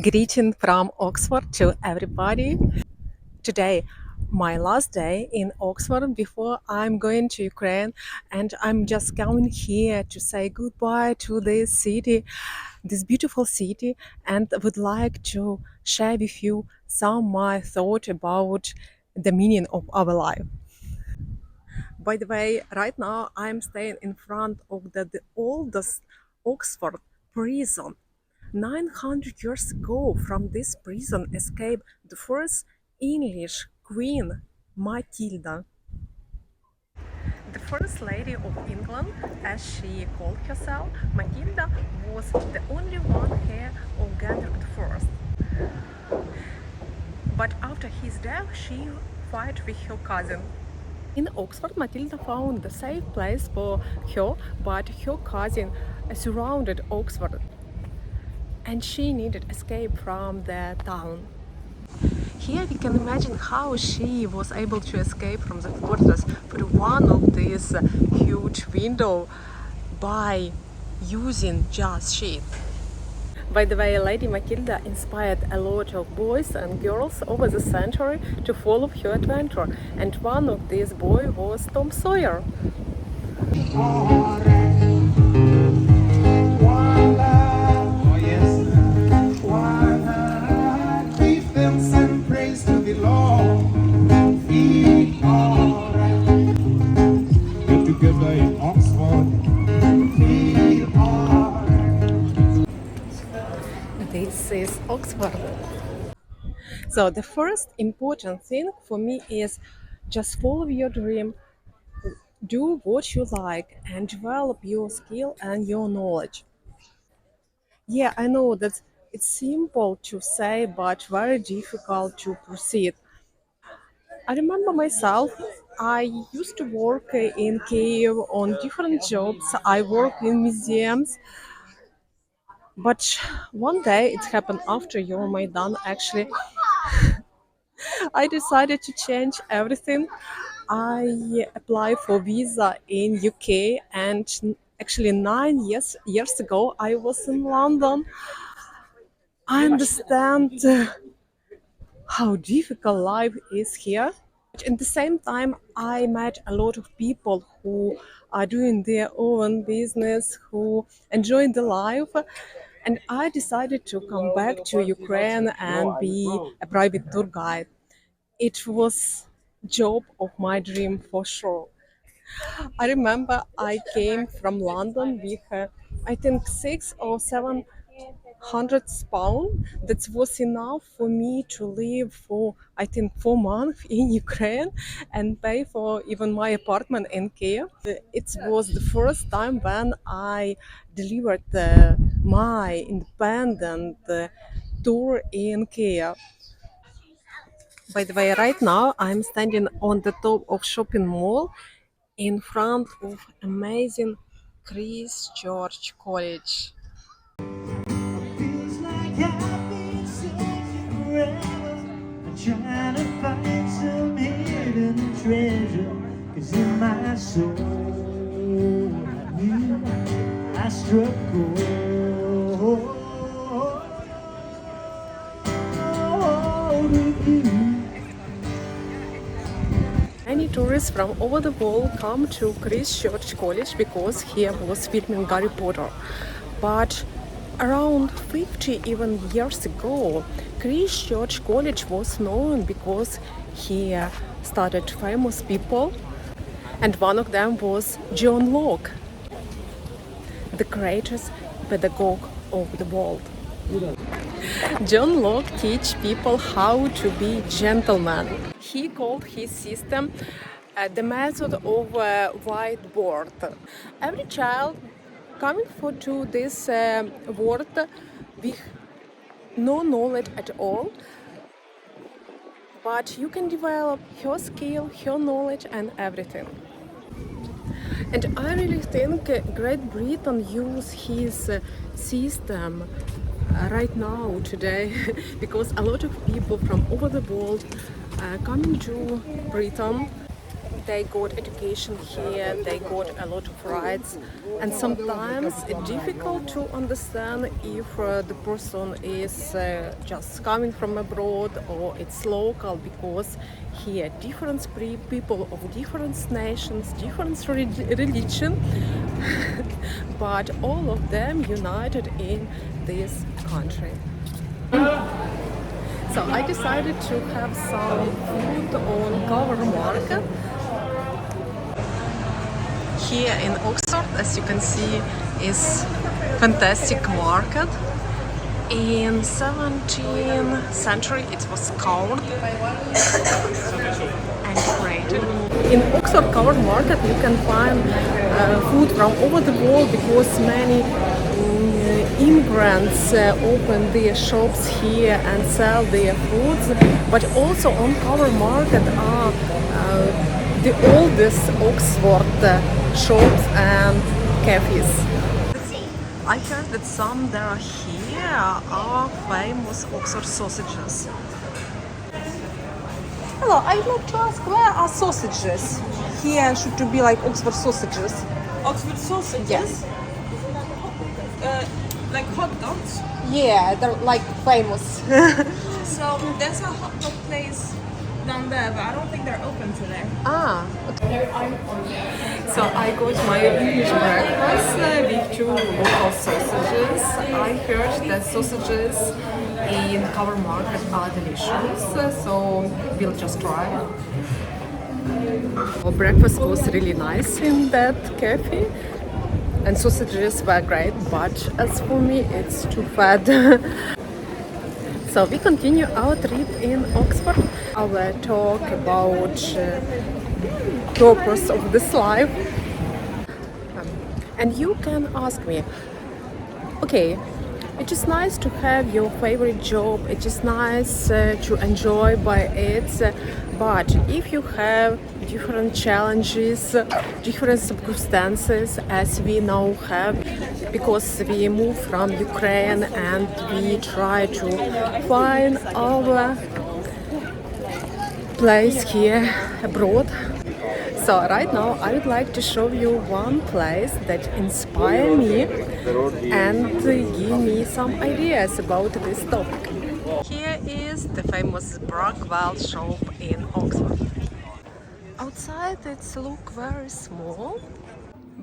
Greeting from Oxford to everybody. Today, my last day in Oxford before I'm going to Ukraine, and I'm just coming here to say goodbye to this city, this beautiful city, and would like to share with you some of my thought about the meaning of our life. By the way, right now I'm staying in front of the oldest Oxford prison. 900 years ago, from this prison escaped the first English queen, Matilda. The first lady of England, as she called herself, Matilda was the only one heir of Gendrick I. But after his death, she fought with her cousin. In Oxford, Matilda found the safe place for her, but her cousin surrounded Oxford and she needed escape from the town. Here we can imagine how she was able to escape from the fortress through one of these huge windows by using just sheet. By the way, Lady Matilda inspired a lot of boys and girls over the century to follow her adventure, and one of these boys was Tom Sawyer. This is Oxford. So the first important thing for me is just follow your dream, do what you like, and develop your skill and your knowledge. Yeah, I know that it's simple to say, but very difficult to proceed. I remember myself, I used to work in Kiev on different jobs. I worked in museums, but one day it happened after Euromaidan actually. I decided to change everything. I applied for visa in UK, and actually 9 years ago I was in London. I understand how difficult life is here. At the same time, I met a lot of people who are doing their own business, who enjoy the life. And I decided to come back to Ukraine and be a private tour guide. It was job of my dream for sure. I remember I came from London with I think 6 or 700 pounds. That was enough for me to live for I think 4 months in Ukraine and pay for even my apartment in Kiev. It was the first time when I delivered my independent tour in Kiev. By the way, right now I'm standing on the top of shopping mall in front of amazing Christchurch College. Feels like I've been searching forever. I'm trying to find some hidden treasure. 'Cause in my soul, I knew I struck gold with you. Many tourists from over the world come to Christchurch College because here was filming Harry Potter. But around 50 even years ago, Christchurch College was known because here started famous people, and one of them was John Locke, the greatest pedagogue of the world. John Locke teach people how to be gentlemen. He called his system the method of whiteboard. Every child coming to this word with no knowledge at all, but you can develop your skill, your knowledge, and everything. And I really think Great Britain use his system right now today because a lot of people from over the world coming to Britain. they got education here, they got a lot of rights, and sometimes it's difficult to understand if the person is just coming from abroad or it's local, because here different people of different nations, different religion, but all of them united in this country. So I decided to have some food on cover market. Here in Oxford, as you can see, is fantastic market. In 17th century it was carved and decorated. In Oxford covered market you can find food from over the world, because many immigrants open their shops here and sell their foods. But also on cover market are the oldest Oxford shops and cafes. I heard that some that are here are famous Oxford sausages. Hello, I'd like to ask, where are sausages? Here should to be like Oxford sausages. Oxford sausages? Yes. Like hot dogs. Yeah, they're like famous. So there's a hot dog place down there, but I don't think they're open today. Ah, okay. So I got my English breakfast with 2 local sausages. I heard that sausages in cover market are delicious, so we'll just try. Our breakfast was really nice in that cafe, and sausages were great, but as for me it's too fat. So we continue our trip in Oxford. Our talk about purpose of this life. And you can ask me, okay, it is nice to have your favorite job, it is nice to enjoy by it, but if you have different challenges, different circumstances, as we now have, because we moved from Ukraine and we try to find our place here abroad. So right now I would like to show you one place that inspired me and give me some ideas about this topic. Here is the famous Blackwell shop in Oxford. Outside it's look very small,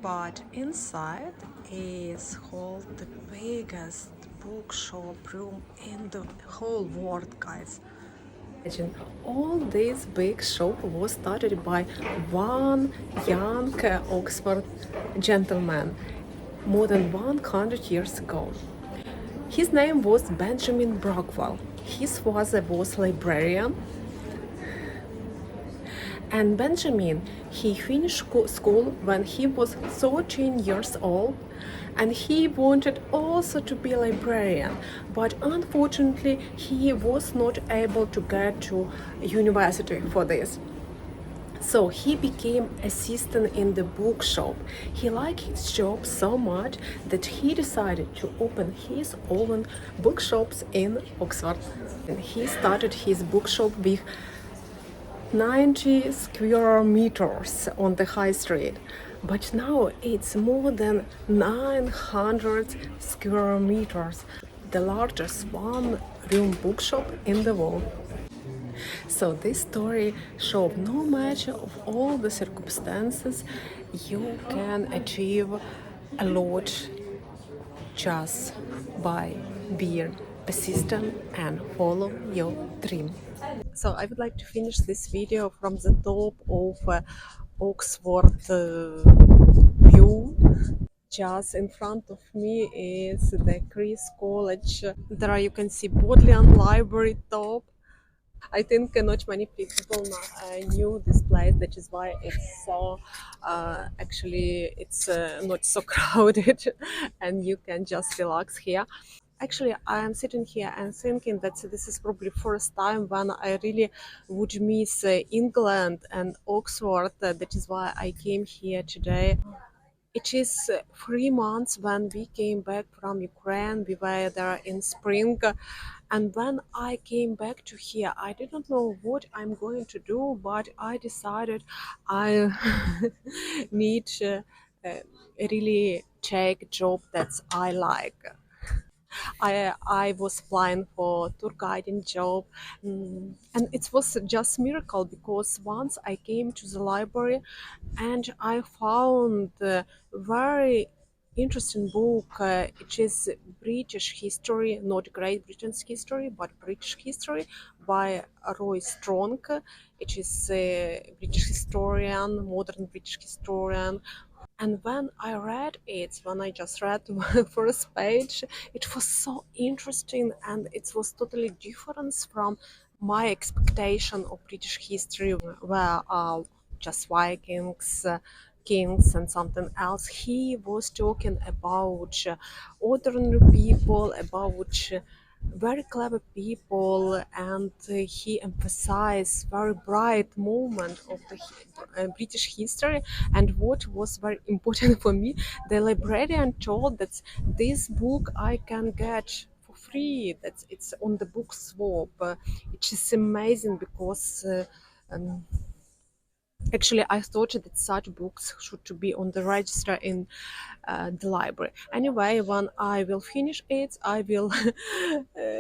but inside is called the biggest bookshop room in the whole world, guys. Imagine, all this big shop was started by one young Oxford gentleman more than 100 years ago. His name was Benjamin Blackwell. His father was librarian. And Benjamin, he finished school when he was 13 years old, and he wanted also to be a librarian, but unfortunately he was not able to get to university for this. So he became assistant in the bookshop. He liked his job so much that he decided to open his own bookshops in Oxford. And he started his bookshop with 90 square meters on the high street, but now it's more than 900 square meters, the largest one-room bookshop in the world. So this story shows no matter of all the circumstances, you can achieve a lot just by being persistent and follow your dream. So I would like to finish this video from the top of Oxford view. Just in front of me is the Christ College. There you can see Bodleian Library top. I think not many people knew this place. That is why it's so actually it's not so crowded, and you can just relax here. Actually, I am sitting here and thinking that this is probably first time when I really would miss England and Oxford. That is why I came here today. It is 3 months when we came back from Ukraine. We were there in spring, and when I came back to here, I didn't know what I'm going to do, but I decided I need to really take a job that I like. I was applying for tour guiding job, and it was just miracle because once I came to the library and I found a very interesting book. It is British history, not Great Britain's history, but British history by Roy Strong. It is a British historian, modern British historian, and when I read it, when I just read the first page, it was so interesting and it was totally different from my expectation of British history, where just Vikings, kings, and something else. He was talking about ordinary people, about very clever people, and he emphasized very bright moment of the British history. And what was very important for me, the librarian told that this book I can get for free, that it's on the book swap. It is amazing because um, actually I thought that such books should to be on the register in the library. Anyway, when I will finish it, I will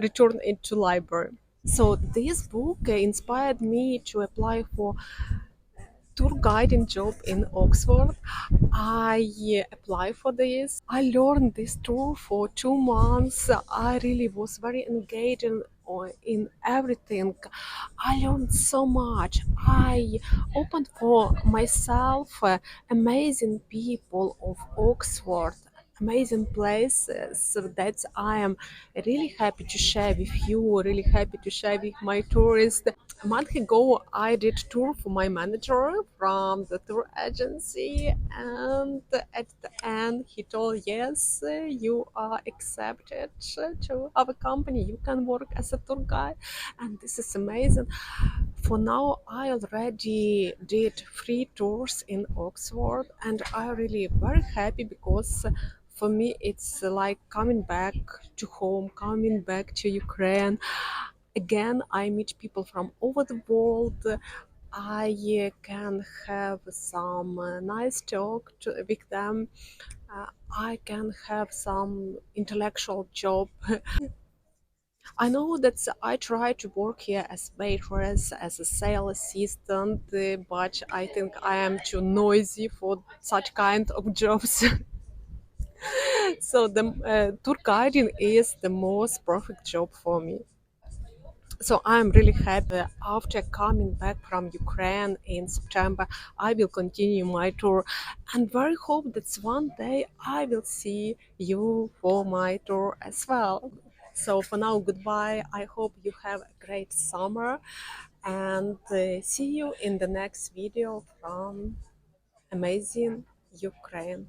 return it to library. So this book inspired me to apply for tour guiding job in Oxford. I applied for this. I learned this tour for 2 months. I really was very engaged in everything. I learned so much. I opened for myself amazing people of Oxford, amazing places, so that I am really happy to share with you, really happy to share with my tourists. A month ago, I did tour for my manager from the tour agency, and at the end, he told, "Yes, you are accepted to our company. You can work as a tour guide," and this is amazing. For now, I already did 3 tours in Oxford, and I'm really very happy because for me it's like coming back to home, coming back to Ukraine. Again, I meet people from over the world. I can have some nice talk with them. I can have some intellectual job. I know that I try to work here as waitress, as a sales assistant, but I think I am too noisy for such kind of jobs. So the tour guiding is the most perfect job for me. So I'm really happy. After coming back from Ukraine in September, I will continue my tour, and very hope that one day I will see you for my tour as well. So for now, goodbye. I hope you have a great summer, and see you in the next video from amazing Ukraine.